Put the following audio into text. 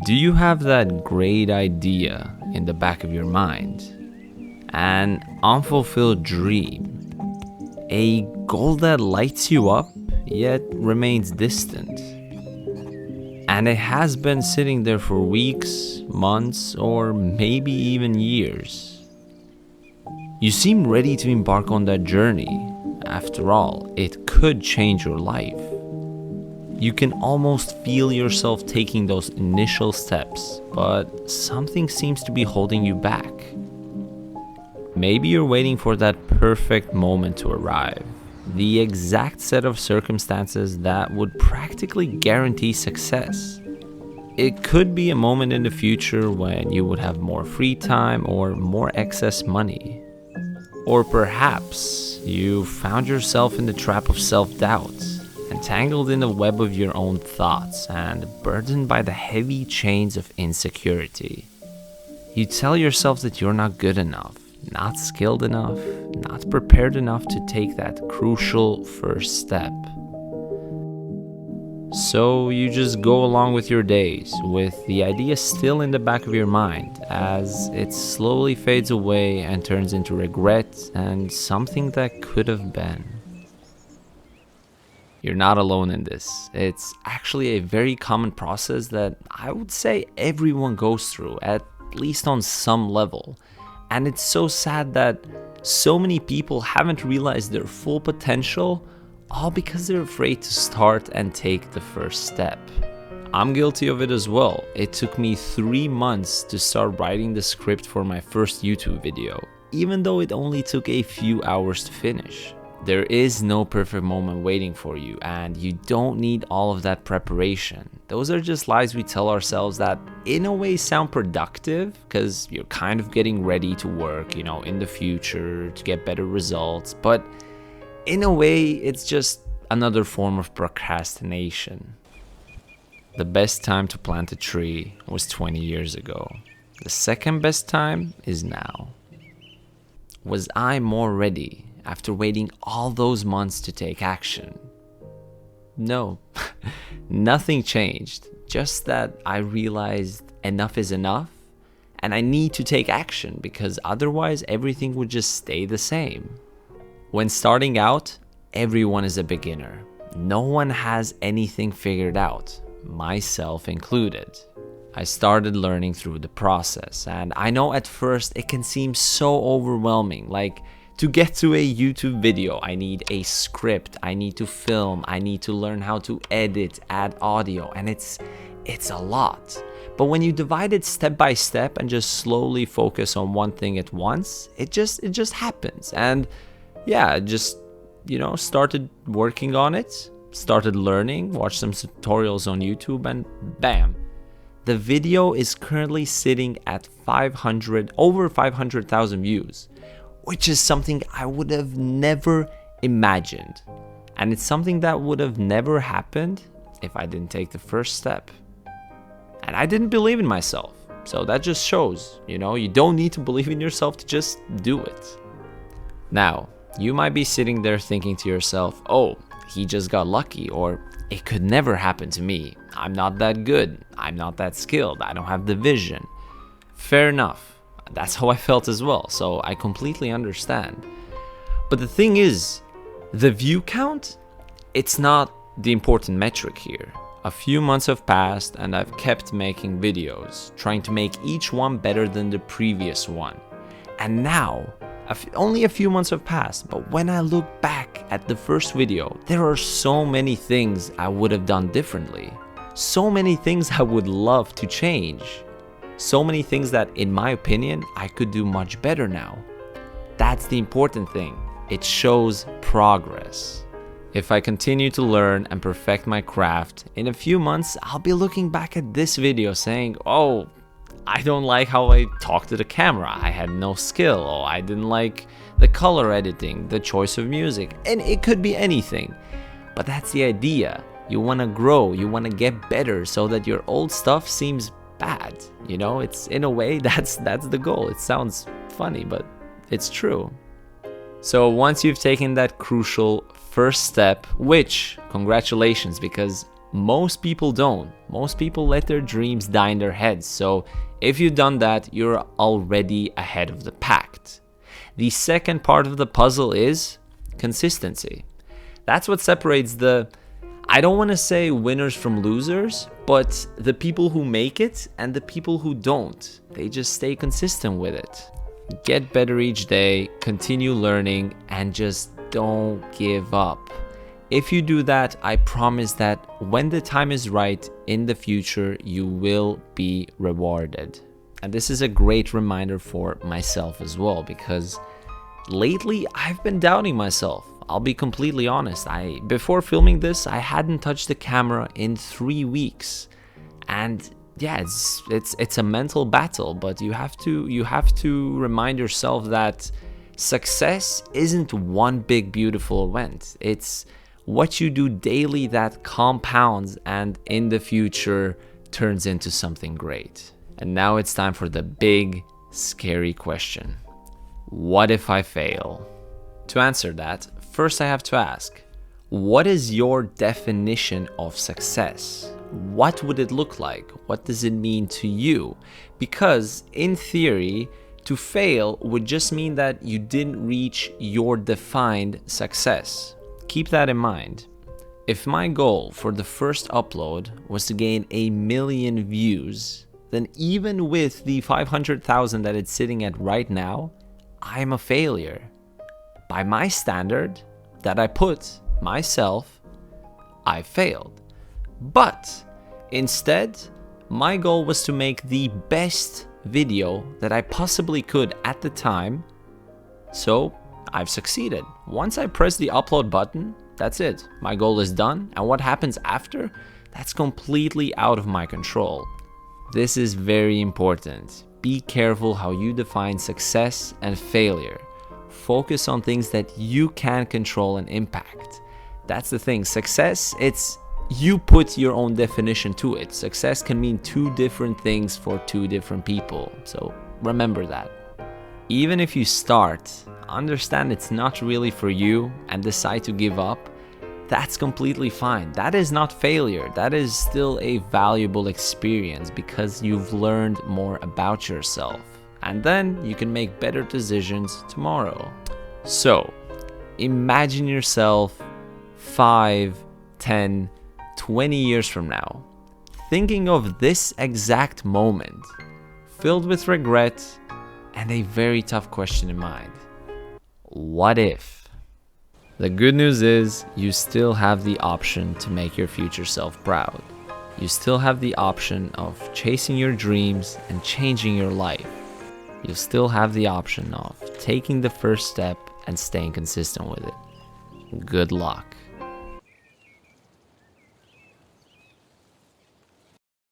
Do you have that great idea in the back of your mind? An unfulfilled dream? A goal that lights you up yet remains distant? And it has been sitting there for weeks, months, or maybe even years. You seem ready to embark on that journey. After all, it could change your life. You can almost feel yourself taking those initial steps, but something seems to be holding you back. Maybe you're waiting for that perfect moment to arrive, the exact set of circumstances that would practically guarantee success. It could be a moment in the future when you would have more free time or more excess money. Or perhaps you found yourself in the trap of self-doubt, entangled in the web of your own thoughts and burdened by the heavy chains of insecurity. You tell yourself that you're not good enough, not skilled enough, not prepared enough to take that crucial first step. So you just go along with your days, with the idea still in the back of your mind, as it slowly fades away and turns into regret and something that could have been. You're not alone in this. It's actually a very common process that I would say everyone goes through, at least on some level. And it's so sad that so many people haven't realized their full potential, all because they're afraid to start and take the first step. I'm guilty of it as well. It took me 3 months to start writing the script for my first YouTube video, even though it only took a few hours to finish. There is no perfect moment waiting for you, and you don't need all of that preparation. Those are just lies we tell ourselves that in a way sound productive, because you're kind of getting ready to work, in the future to get better results. But in a way, it's just another form of procrastination. The best time to plant a tree was 20 years ago. The second best time is now. Was I more ready after waiting all those months to take action? No, nothing changed. Just that I realized enough is enough and I need to take action, because otherwise everything would just stay the same. When starting out, everyone is a beginner. No one has anything figured out, myself included. I started learning through the process, and I know at first it can seem so overwhelming. Like, to get to a YouTube video, I need a script, I need to film, I need to learn how to edit, add audio, and it's a lot. But when you divide it step by step and just slowly focus on one thing at once, it just happens. And yeah, just, started working on it, started learning, watched some tutorials on YouTube, and bam. The video is currently sitting at over 500,000 views, which is something I would have never imagined. And it's something that would have never happened if I didn't take the first step. And I didn't believe in myself. So that just shows, you don't need to believe in yourself to just do it. Now, you might be sitting there thinking to yourself, oh, he just got lucky, or it could never happen to me. I'm not that good. I'm not that skilled. I don't have the vision. Fair enough. That's how I felt as well, so I completely understand. But the thing is, the view count, it's not the important metric here. A few months have passed and I've kept making videos, trying to make each one better than the previous one. And now, only a few months have passed, but when I look back at the first video, there are so many things I would have done differently. So many things I would love to change. So many things that, in my opinion, I could do much better now. That's the important thing. It shows progress. If I continue to learn and perfect my craft, in a few months, I'll be looking back at this video saying, oh, I don't like how I talk to the camera. I had no skill. Or I didn't like the color editing, the choice of music, and it could be anything. But that's the idea. You want to grow, you want to get better so that your old stuff seems bad. It's in a way that's the goal. It sounds funny, but it's true. So once you've taken that crucial first step, which, congratulations, because Most people don't. Most people let their dreams die in their heads. So if you've done that, you're already ahead of the pack. The second part of the puzzle is consistency. That's what separates I don't want to say winners from losers, but the people who make it and the people who don't. They just stay consistent with it. Get better each day, continue learning, and just don't give up. If you do that, I promise that when the time is right in the future, you will be rewarded. And this is a great reminder for myself as well, because lately I've been doubting myself. I'll be completely honest. Before filming this, I hadn't touched the camera in 3 weeks. And yeah, it's a mental battle, but you have to remind yourself that success isn't one big beautiful event. It's what you do daily that compounds and in the future turns into something great. And now it's time for the big, scary question. What if I fail? To answer that, first I have to ask, what is your definition of success? What would it look like? What does it mean to you? Because in theory, to fail would just mean that you didn't reach your defined success. Keep that in mind. If my goal for the first upload was to gain 1 million views, then even with the 500,000 that it's sitting at right now, I'm a failure. By my standard that I put myself, I failed. But instead, my goal was to make the best video that I possibly could at the time. So I've succeeded. Once I press the upload button, that's it. My goal is done. And what happens after? That's completely out of my control. This is very important. Be careful how you define success and failure. Focus on things that you can control and impact. That's the thing. Success, you put your own definition to it. Success can mean 2 different things for 2 different people. So remember that. Even if you start, understand it's not really for you and decide to give up, that's completely fine. That is not failure. That is still a valuable experience because you've learned more about yourself. And then you can make better decisions tomorrow. So, imagine yourself 5, 10, 20 years from now, thinking of this exact moment, filled with regret and a very tough question in mind. What if? The good news is you still have the option to make your future self proud. You still have the option of chasing your dreams and changing your life. You still have the option of taking the first step and staying consistent with it. Good luck.